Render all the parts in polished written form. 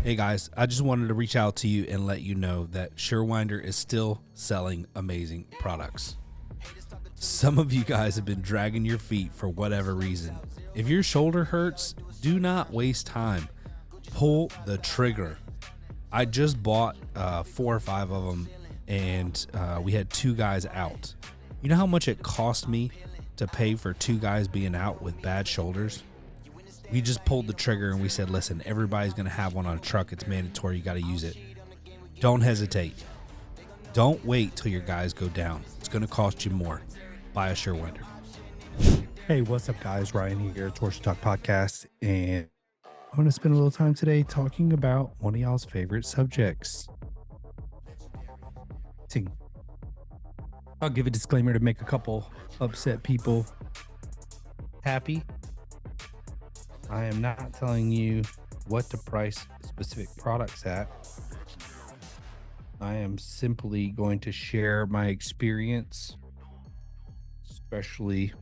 Hey guys, I just wanted to reach out to you and let you know that Surewinder is still selling amazing products. Some of you guys have been dragging your feet for whatever reason. If your shoulder hurts, do not waste time. Pull the trigger. I just bought 4 or 5 of them, and we had 2 guys out. You know how much it cost me to pay for 2 guys being out with bad shoulders? We just pulled the trigger and we said, listen, everybody's going to have one on a truck. It's mandatory. You got to use it. Don't hesitate. Don't wait till your guys go down. It's going to cost you more. Buy a Surewinder. Hey, what's up, guys? Ryan here, Torsion Talk Podcast, and I want to spend a little time today talking about one of y'all's favorite subjects. I'll give a disclaimer to make a couple upset people happy. I am not telling you what to price specific products at. I am simply going to share my experience, especially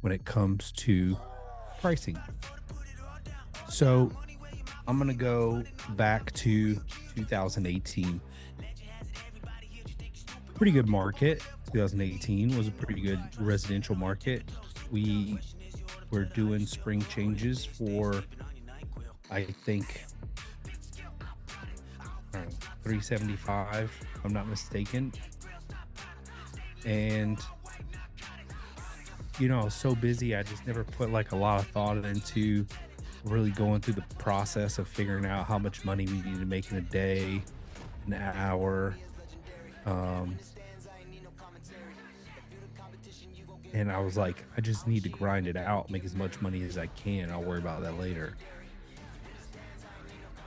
when it comes to pricing. So I'm going to go back to 2018. Pretty good market. 2018 was a pretty good residential market. We were doing spring changes for, I think, $375, if I'm not mistaken. And you know, I was so busy, I just never put like a lot of thought into really going through the process of figuring out how much money we need to make in a day, an hour. And I was like, I just need to grind it out, make as much money as I can. I'll worry about that later.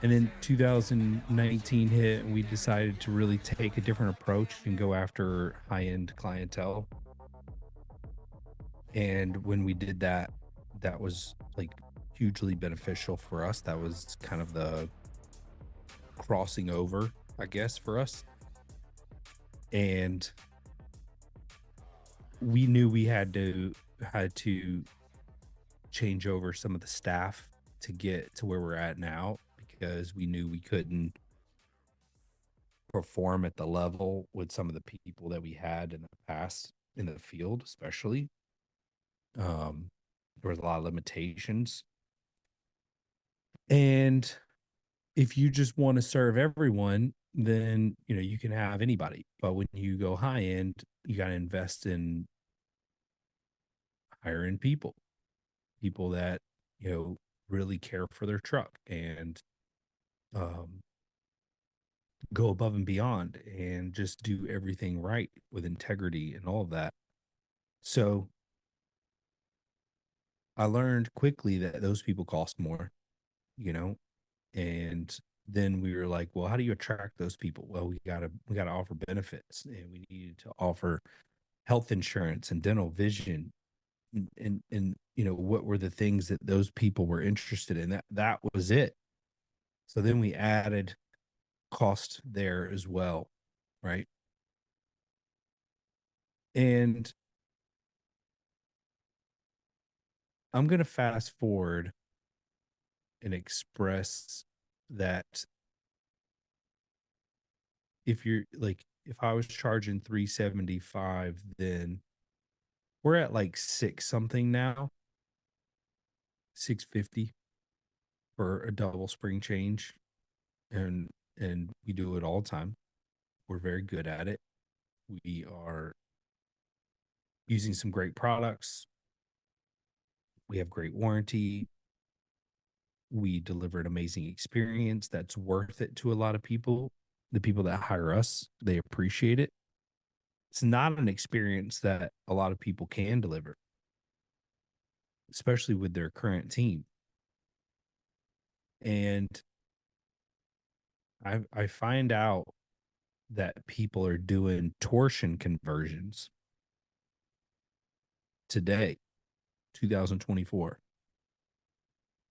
And then 2019 hit, and we decided to really take a different approach and go after high-end clientele. And when we did that, that was like hugely beneficial for us. That was kind of the crossing over, I guess, for us. And we knew we had to change over some of the staff to get to where we're at now, because we knew we couldn't perform at the level with some of the people that we had in the past in the field, especially. There was a lot of limitations. And if you just want to serve everyone, then, you know, you can have anybody. But when you go high end, you got to invest in hiring people that, you know, really care for their truck and go above and beyond and just do everything right with integrity and all of that. So I learned quickly that those people cost more, you know, and then we were like, well, how do you attract those people? Well, we gotta offer benefits, and we needed to offer health insurance and dental vision, and you know, what were the things that those people were interested in? That was it. So then we added cost there as well, right? And I'm gonna fast forward and express that if I was charging 375, then we're at like 6 something now, 650 for a double spring change. And we do it all the time. We're very good at it. We are using some great products. We have great warranty. We deliver an amazing experience that's worth it to a lot of people. The people that hire us, they appreciate it. It's not an experience that a lot of people can deliver, especially with their current team. And I find out that people are doing torsion conversions today, 2024,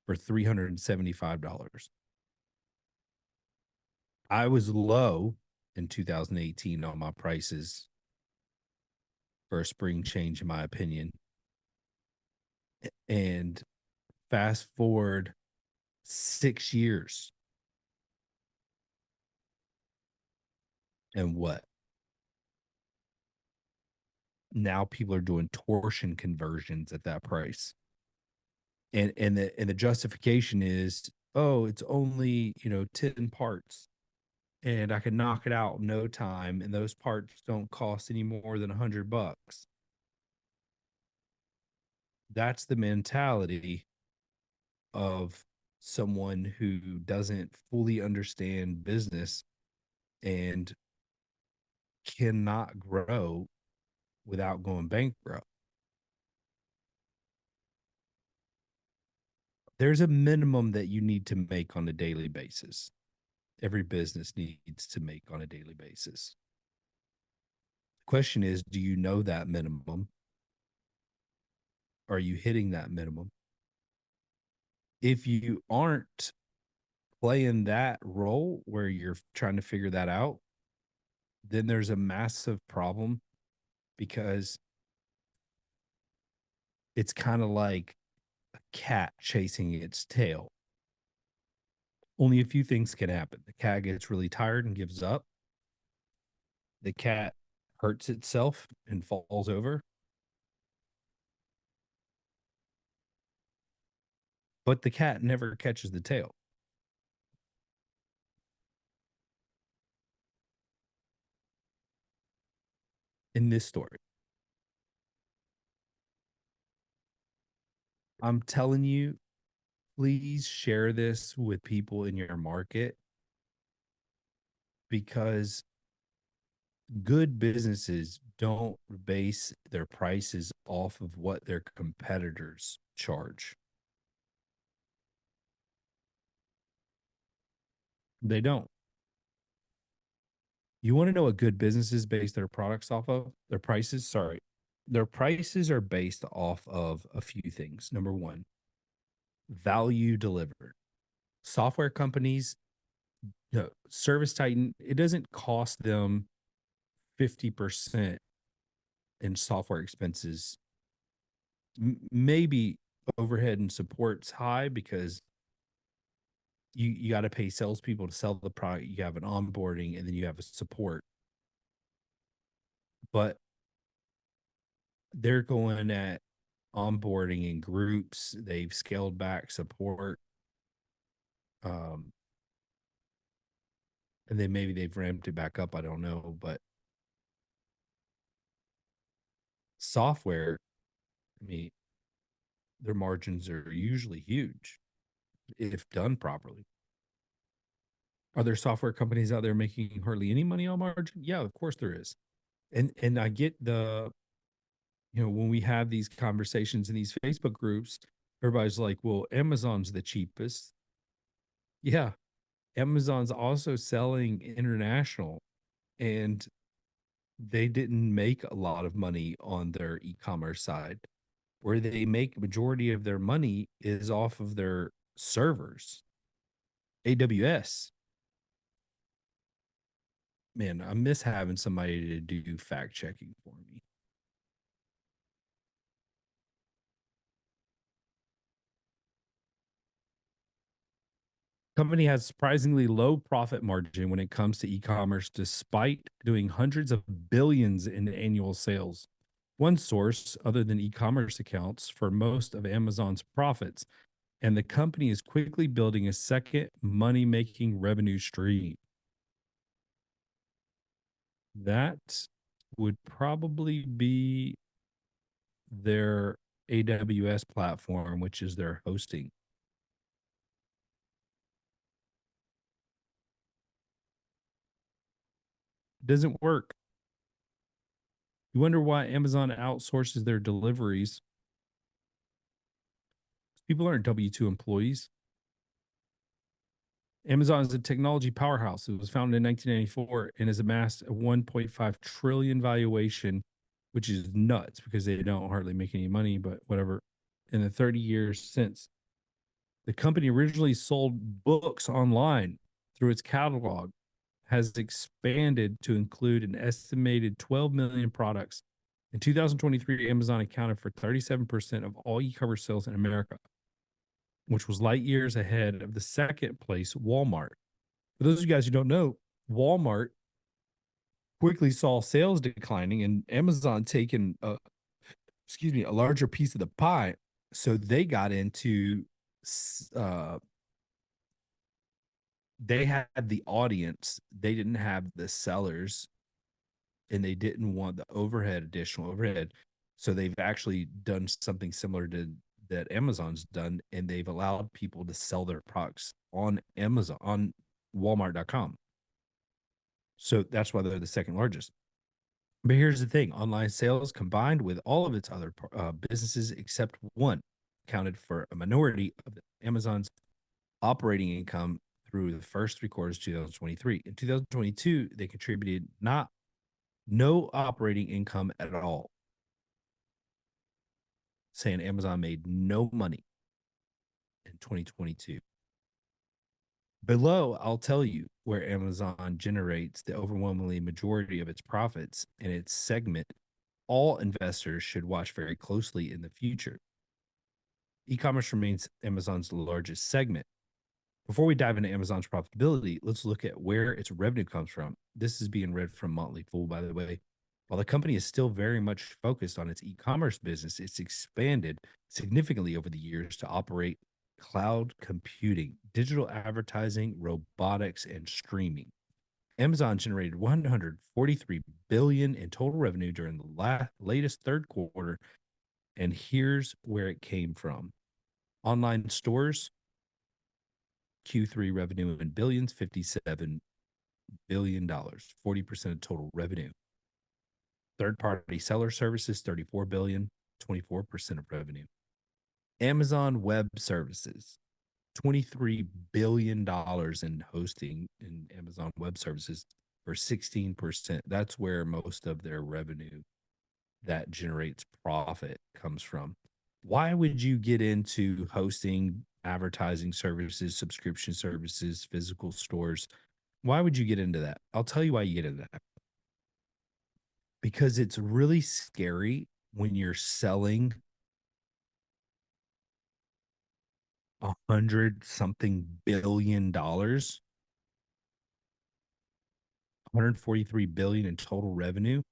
for $375. I was low in 2018 on my prices for a spring change, in my opinion. And fast forward 6 years, And what? Now people are doing torsion conversions at that price. And the justification is, oh, it's only, 10 parts and I can knock it out in no time, and those parts don't cost any more than $100. That's the mentality of someone who doesn't fully understand business and cannot grow without going bankrupt. There's a minimum that you need to make on a daily basis. Every business needs to make on a daily basis. The question is, do you know that minimum? Are you hitting that minimum? If you aren't playing that role where you're trying to figure that out, then there's a massive problem, because it's kind of like a cat chasing its tail. Only a few things can happen. The cat gets really tired and gives up. The cat hurts itself and falls over. But the cat never catches the tail. In this story, I'm telling you, please share this with people in your market, because good businesses don't base their prices off of what their competitors charge. They don't. You want to know what good businesses base their products off of? Their prices, sorry. Their prices are based off of a few things. Number one, value delivered. Software companies, Service Titan, it doesn't cost them 50% in software expenses. Maybe overhead and support's high because you got to pay salespeople to sell the product. You have an onboarding and then you have a support. But they're going at onboarding in groups. They've scaled back support. Um, and then maybe they've ramped it back up. I don't know. But software, I mean, their margins are usually huge if done properly. Are there software companies out there making hardly any money on margin? Yeah, of course there is. And I get when we have these conversations in these Facebook groups, everybody's like, well, Amazon's the cheapest. Yeah, Amazon's also selling international, and they didn't make a lot of money on their e-commerce side. Where they make majority of their money is off of their servers. AWS. Man, I miss having somebody to do fact checking for me. Company has surprisingly low profit margin when it comes to e-commerce, despite doing hundreds of billions in annual sales. One source, other than e-commerce, accounts for most of Amazon's profits, and the company is quickly building a second money-making revenue stream. That would probably be their AWS platform, which is their hosting. Doesn't work. You wonder why Amazon outsources their deliveries. People aren't W-2 employees. Amazon is a technology powerhouse. It was founded in 1994 and has amassed a 1.5 trillion valuation, which is nuts because they don't hardly make any money, but whatever. In the 30 years since, the company originally sold books online through its catalog, has expanded to include an estimated 12 million products. In 2023, Amazon accounted for 37% of all e-commerce sales in America, which was light years ahead of the second place, Walmart. For those of you guys who don't know, Walmart quickly saw sales declining and Amazon taking a larger piece of the pie. So they got into they had the audience, they didn't have the sellers, and they didn't want the additional overhead. So they've actually done something similar to that Amazon's done, and they've allowed people to sell their products on Amazon, on Walmart.com. So that's why they're the second largest. But here's the thing: online sales combined with all of its other businesses except one accounted for a minority of Amazon's operating income through the first 3 quarters of 2023. In 2022, they contributed no operating income at all, saying Amazon made no money in 2022. Below, I'll tell you where Amazon generates the overwhelmingly majority of its profits in its segment all investors should watch very closely in the future. E-commerce remains Amazon's largest segment. Before we dive into Amazon's profitability, let's look at where its revenue comes from. This is being read from Motley Fool, by the way. While the company is still very much focused on its e-commerce business, it's expanded significantly over the years to operate cloud computing, digital advertising, robotics, and streaming. Amazon generated 143 billion in total revenue during the latest third quarter, and here's where it came from. Online stores, Q3 revenue in billions, $57 billion, 40% of total revenue. Third-party seller services, 34 billion, 24% of revenue. Amazon Web Services, $23 billion in hosting in Amazon Web Services for 16%. That's where most of their revenue that generates profit comes from. Why would you get into hosting, advertising services, subscription services, physical stores? Why would you get into that? I'll tell you why you get into that. Because it's really scary when you're selling 100-something billion, 143 billion in total revenue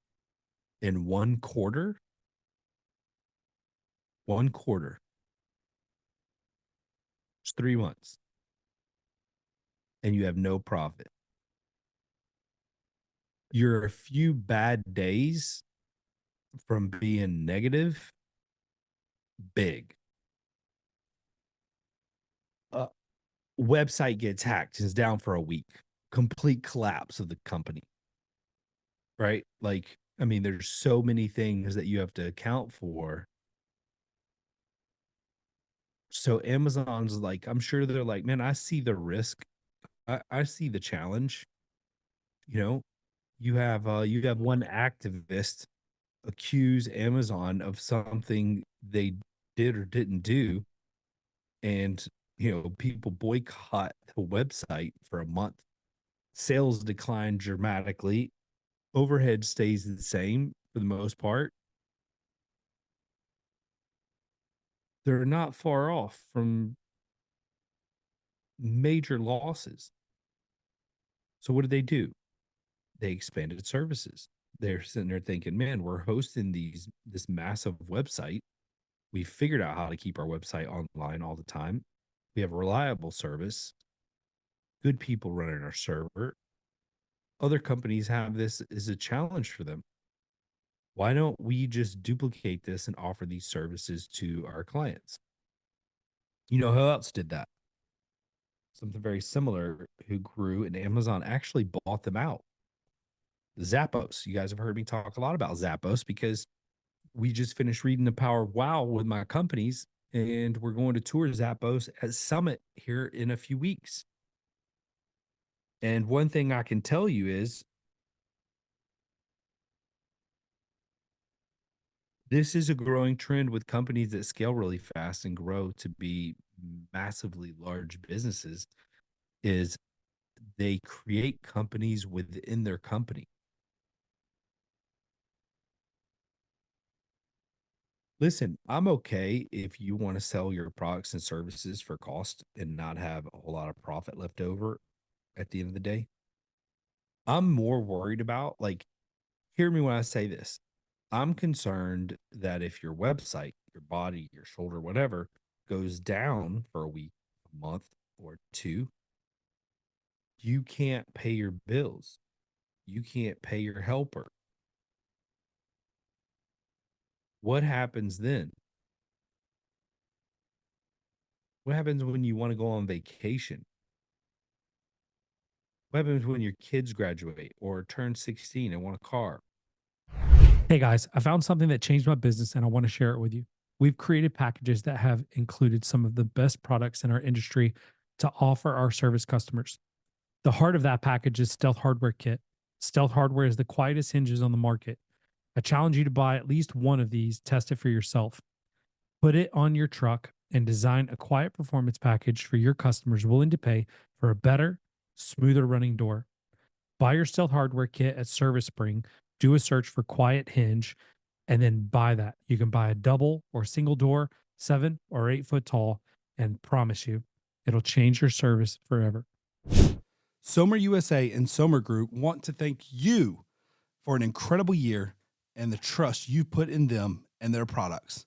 in 1 quarter. 1 quarter. It's 3 months. And you have no profit. You're a few bad days from being negative, big. Website gets hacked, is down for a week. Complete collapse of the company. Right? Like, I mean, there's so many things that you have to account for. So Amazon's like, I'm sure they're like, man, I see the risk. I see the challenge. You know, you have one activist accuse Amazon of something they did or didn't do, and people boycott the website for a month. Sales decline dramatically. Overhead stays the same for the most part. They're not far off from major losses. So what did they do? They expanded services. They're sitting there thinking, man, we're hosting this massive website. We figured out how to keep our website online all the time. We have a reliable service, good people running our server. Other companies have this as a challenge for them. Why don't we just duplicate this and offer these services to our clients? You know who else did that? Something very similar, who grew, and Amazon actually bought them out. Zappos. You guys have heard me talk a lot about Zappos because we just finished reading The Power of Wow with my companies, and we're going to tour Zappos at Summit here in a few weeks. And one thing I can tell you is this is a growing trend with companies that scale really fast and grow to be massively large businesses, is they create companies within their company. Listen, I'm okay if you want to sell your products and services for cost and not have a whole lot of profit left over at the end of the day. I'm more worried about, like, hear me when I say this. I'm concerned that if your website, your body, your shoulder, whatever, goes down for a week, a month, or two, you can't pay your bills. You can't pay your helper. What happens then? What happens when you want to go on vacation? What happens when your kids graduate or turn 16 and want a car? Hey guys, I found something that changed my business and I want to share it with you. We've created packages that have included some of the best products in our industry to offer our service customers. The heart of that package is Stealth Hardware Kit. Stealth Hardware is the quietest hinges on the market. I challenge you to buy at least one of these, test it for yourself. Put it on your truck and design a quiet performance package for your customers willing to pay for a better, smoother running door. Buy your Stealth Hardware Kit at Service Spring, do a search for Quiet Hinge, and then buy that. You can buy a double or single door, 7 or 8 foot tall, and promise you it'll change your service forever. Somer USA and Somer Group want to thank you for an incredible year and the trust you put in them and their products.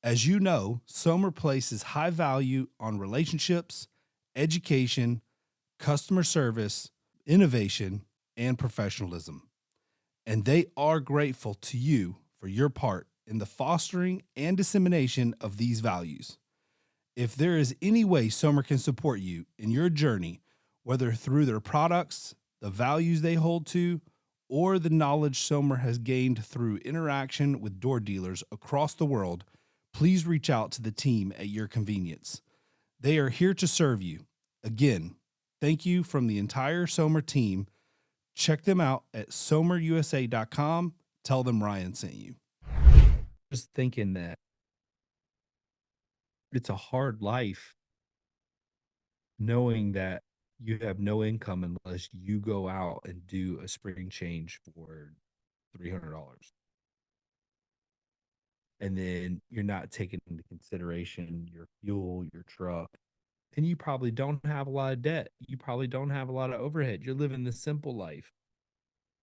As you know, Somer places high value on relationships, education, customer service, innovation, and professionalism. And they are grateful to you for your part in the fostering and dissemination of these values. If there is any way Somer can support you in your journey, whether through their products, the values they hold to, or the knowledge Somer has gained through interaction with door dealers across the world, please reach out to the team at your convenience. They are here to serve you. Again, thank you from the entire Somer team. Check them out at somerusa.com. Tell them Ryan sent you. Just thinking that it's a hard life knowing that you have no income unless you go out and do a spring change for $300. And then you're not taking into consideration your fuel, your truck, and you probably don't have a lot of debt. You probably don't have a lot of overhead. You're living the simple life.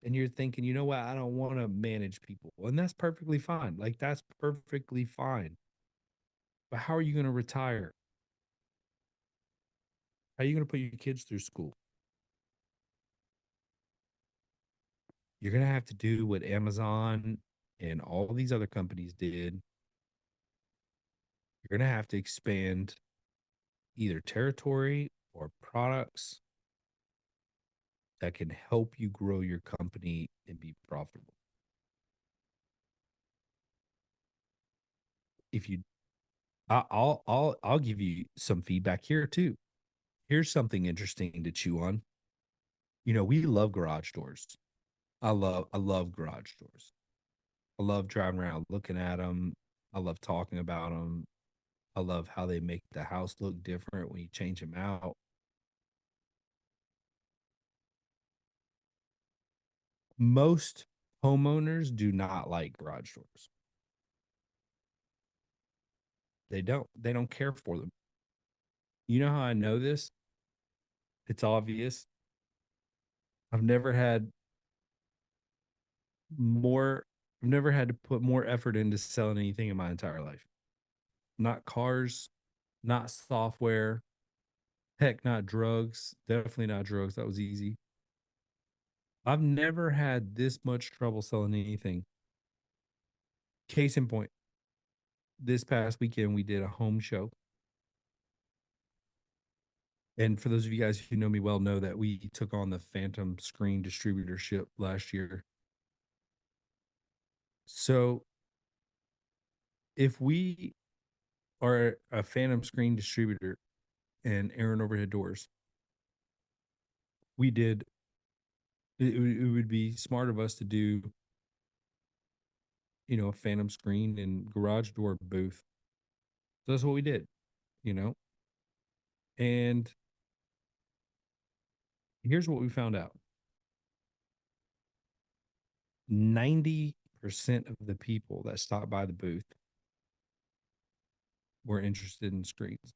And you're thinking, you know what? I don't want to manage people. And that's perfectly fine. Like, that's perfectly fine. But how are you going to retire? How are you going to put your kids through school? You're going to have to do what Amazon and all these other companies did. You're going to have to expand either territory or products that can help you grow your company and be profitable. If you, I'll give you some feedback here too. Here's something interesting to chew on. You know, we love garage doors. I love garage doors. I love driving around looking at them. I love talking about them. I love how they make the house look different when you change them out. Most homeowners do not like garage doors. They don't. They don't care for them. You know how I know this? It's obvious. I've never had more I've never had to put more effort into selling anything in my entire life. Not cars, not software, heck, not drugs. Definitely not drugs. That was easy. I've never had this much trouble selling anything. Case in point, this past weekend we did a home show. And for those of you guys who know me well, know that we took on the Phantom Screen distributorship last year. So if we are a Phantom Screen distributor and Aaron Overhead Doors, we did it would be smart of us to do, you know, a Phantom Screen and garage door booth. So that's what we did, you know. And here's what we found out. 90% of the people that stopped by the booth were interested in screens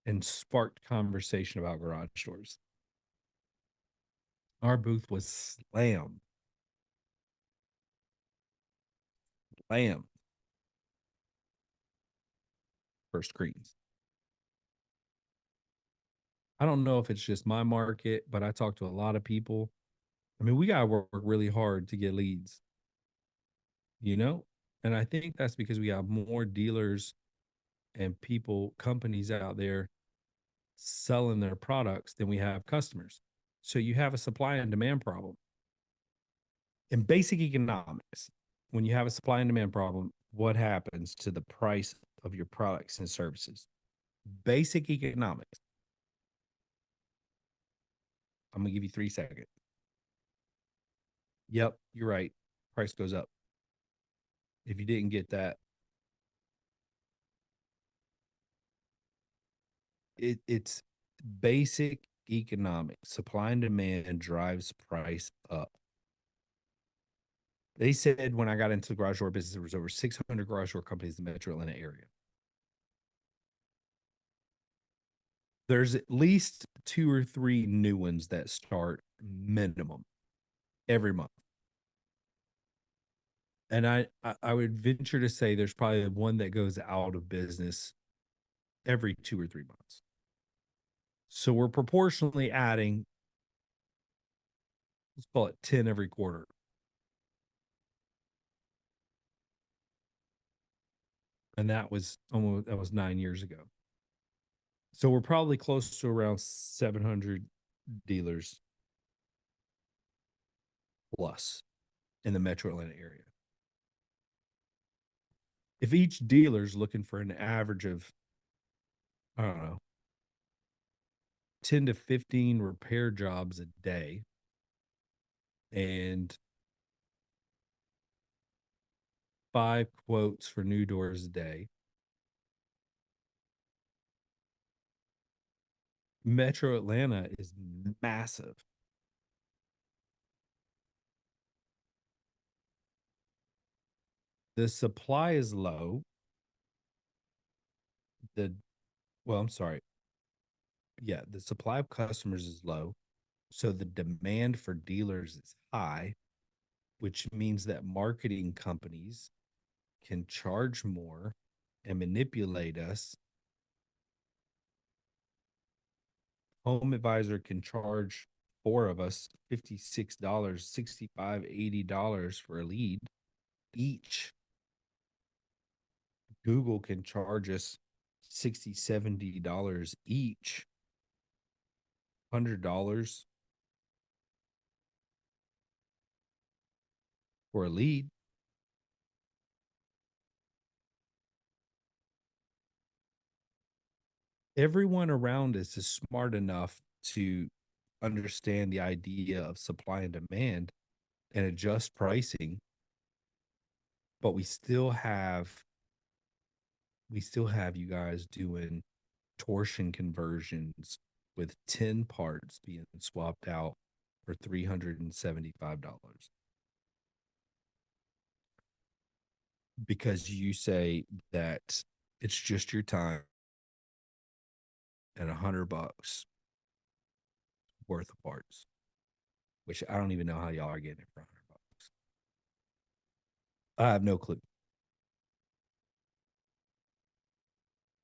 and sparked conversation about garage doors. Our booth was slammed. slammed for screens. I don't know if it's just my market, but I talk to a lot of people. I mean, we got to work really hard to get leads, you know? And I think that's because we have more dealers and people, companies out there selling their products than we have customers. So you have a supply and demand problem. In basic economics, when you have a supply and demand problem, what happens to the price of your products and services? Basic economics. I'm going to give you 3 seconds. Yep, you're right. Price goes up. If you didn't get that, it's basic economics. Supply and demand drives price up. They said when I got into the garage door business, there was over 600 garage door companies in the metro Atlanta area. There's at least 2 or 3 new ones that start minimum every month. And I would venture to say there's probably one that goes out of business every 2 or 3 months. So we're proportionally adding, let's call it 10 every quarter. And that was 9 years ago. So we're probably close to around 700 dealers plus in the metro Atlanta area. If each dealer's looking for an average of, I don't know, 10 to 15 repair jobs a day and 5 quotes for new doors a day, metro Atlanta is massive. The supply is low. I'm sorry. Yeah, the supply of customers is low. So the demand for dealers is high, which means that marketing companies can charge more and manipulate us. Home Advisor can charge 4 of us $56, $65, $80 for a lead each. Google can charge us $60, $70 each, $100 for a lead. Everyone around us is smart enough to understand the idea of supply and demand and adjust pricing, but we still have you guys doing torsion conversions with 10 parts being swapped out for $375 because you say that it's just your time and $100 worth of parts, which I don't even know how y'all are getting it for $100. I have no clue.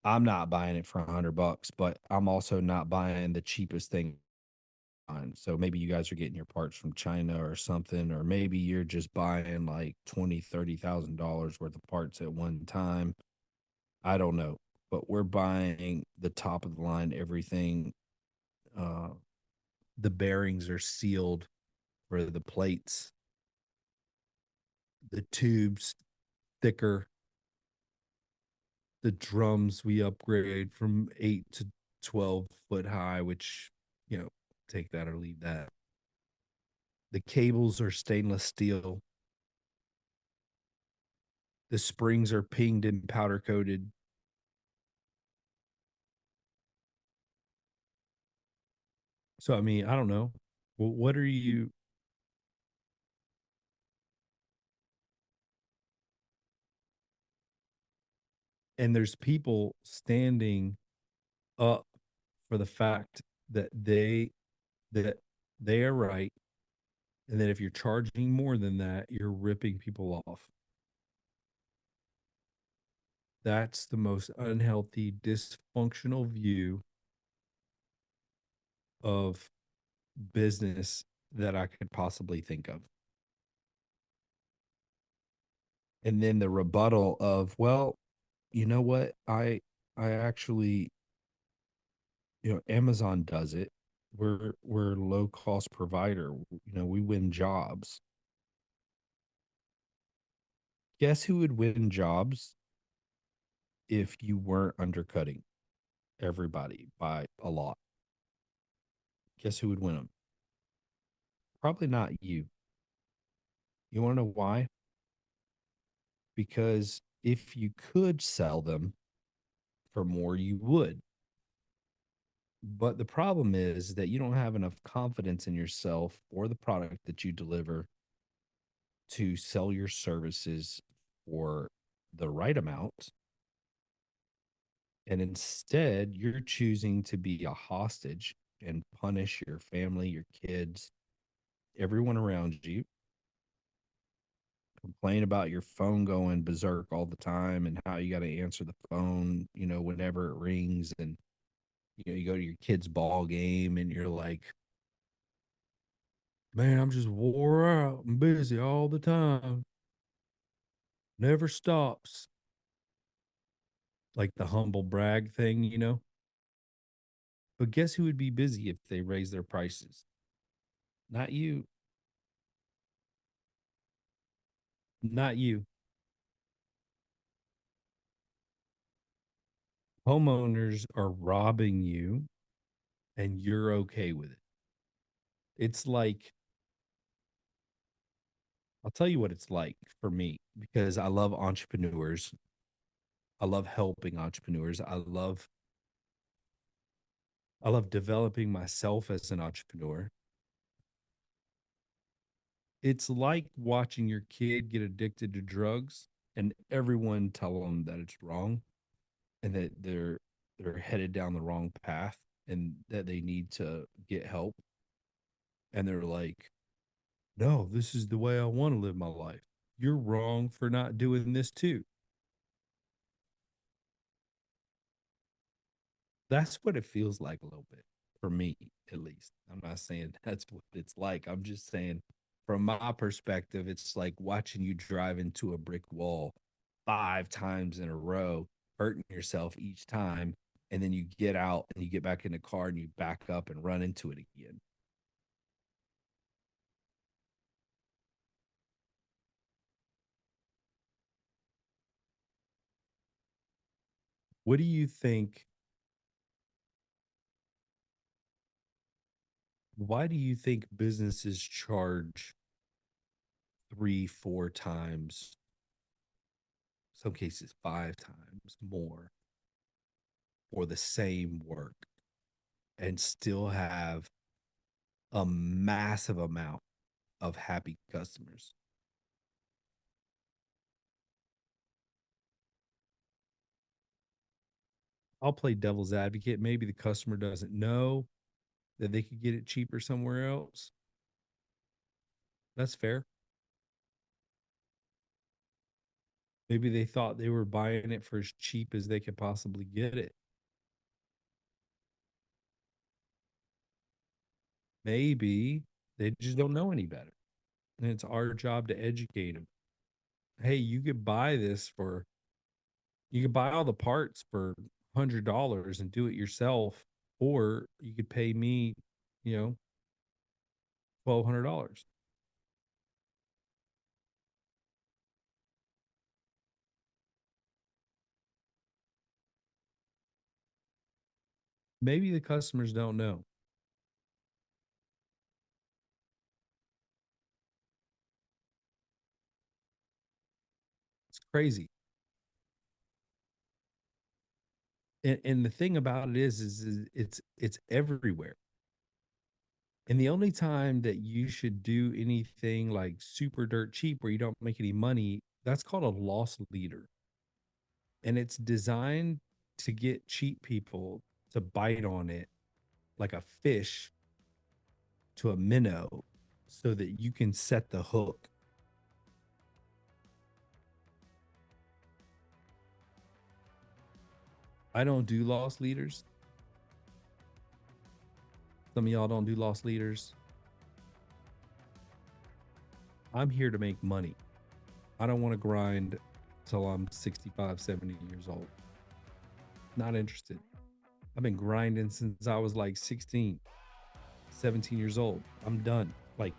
I'm not buying it for $100, but I'm also not buying the cheapest thing. So maybe you guys are getting your parts from China or something, or maybe you're just buying like $20,000-$30,000 worth of parts at one time. I don't know, but we're buying the top of the line everything. The bearings are sealed for the plates. The tubes thicker. The drums we upgrade from 8 to 12 foot high, which, take that or leave that. The cables are stainless steel. The springs are pinged and powder coated. So, I mean, I don't know. Well, what are you? And there's people standing up for the fact that they are right, and that if you're charging more than that, you're ripping people off. That's the most unhealthy, dysfunctional view of business that I could possibly think of. And then the rebuttal of, well, you know what? I actually, Amazon does it. We're low cost provider. We win jobs. Guess who would win jobs if you weren't undercutting everybody by a lot? Guess who would win them? Probably not you. You want to know why? Because if you could sell them for more, you would. But the problem is that you don't have enough confidence in yourself or the product that you deliver to sell your services for the right amount. And instead, you're choosing to be a hostage and punish your family, your kids, everyone around you. Complain about your phone going berserk all the time and how you got to answer the phone, whenever it rings. And, you go to your kid's ball game and you're like, man, I'm just wore out and busy all the time. Never stops. Like the humble brag thing. But guess who would be busy if they raise their prices? Not you. Not you. Homeowners are robbing you and you're okay with it. It's like, I'll tell you what it's like for me because I love entrepreneurs. I love helping entrepreneurs. I love developing myself as an entrepreneur. It's like watching your kid get addicted to drugs and everyone tell them that it's wrong and that they're headed down the wrong path and that they need to get help. And they're like, no, this is the way I want to live my life. You're wrong for not doing this too. That's what it feels like a little bit for me, at least. I'm not saying that's what it's like. I'm just saying, from my perspective, it's like watching you drive into a brick wall 5 times in a row, hurting yourself each time. And then you get out and you get back in the car and you back up and run into it again. What do you think? Why do you think businesses charge 3, 4 times, some cases 5 times more for the same work and still have a massive amount of happy customers? I'll play devil's advocate. Maybe the customer doesn't know that they could get it cheaper somewhere else. That's fair. Maybe they thought they were buying it for as cheap as they could possibly get it. Maybe they just don't know any better. And it's our job to educate them. Hey, you could buy all the parts for $100 and do it yourself, or you could pay me, you know, $1,200. Maybe the customers don't know. It's crazy. And the thing about it is it's everywhere. And the only time that you should do anything like super dirt cheap where you don't make any money, that's called a loss leader. And it's designed to get cheap people to bite on it like a fish to a minnow so that you can set the hook. I don't do loss leaders. Some of y'all don't do loss leaders. I'm here to make money. I don't want to grind till I'm 65, 70 years old. Not interested. I've been grinding since I was like 16, 17 years old. I'm done. Like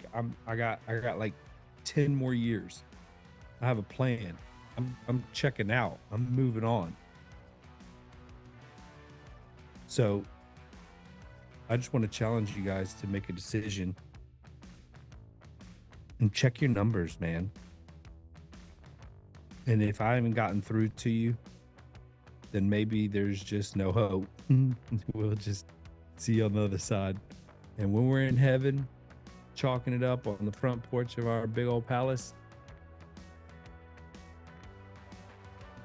I got like 10 more years. I have a plan. I'm checking out. I'm moving on. So I just want to challenge you guys to make a decision and check your numbers, man. And if I haven't gotten through to you, then maybe there's just no hope. We'll just see you on the other side. And when we're in heaven, chalking it up on the front porch of our big old palace,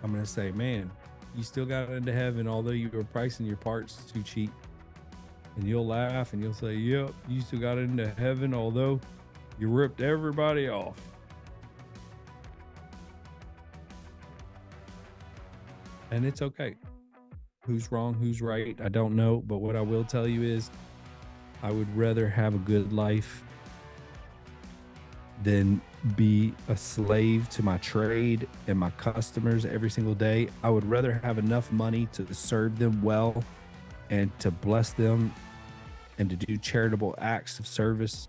I'm going to say, man, you still got into heaven, although you were pricing your parts too cheap. And you'll laugh and you'll say, yep, you still got into heaven, although you ripped everybody off. And it's okay. Who's wrong, who's right, I don't know. But what I will tell you is I would rather have a good life than be a slave to my trade and my customers every single day. I would rather have enough money to serve them well and to bless them and to do charitable acts of service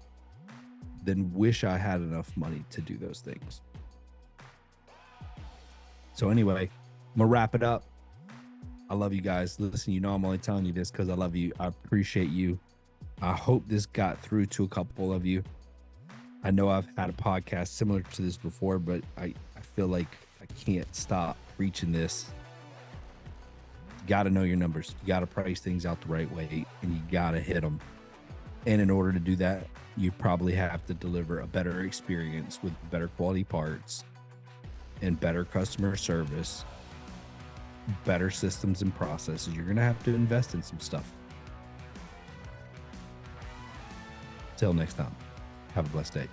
than wish I had enough money to do those things. So anyway, I'm gonna wrap it up. I love you guys. Listen, you know I'm only telling you this because I love you. I appreciate you. I hope this got through to a couple of you. I know I've had a podcast similar to this before, but I feel like I can't stop reaching this. You got to know your numbers. You got to price things out the right way, and you got to hit them. And in order to do that, you probably have to deliver a better experience with better quality parts and better customer service, better systems and processes. You're going to have to invest in some stuff. Till next time, have a blessed day.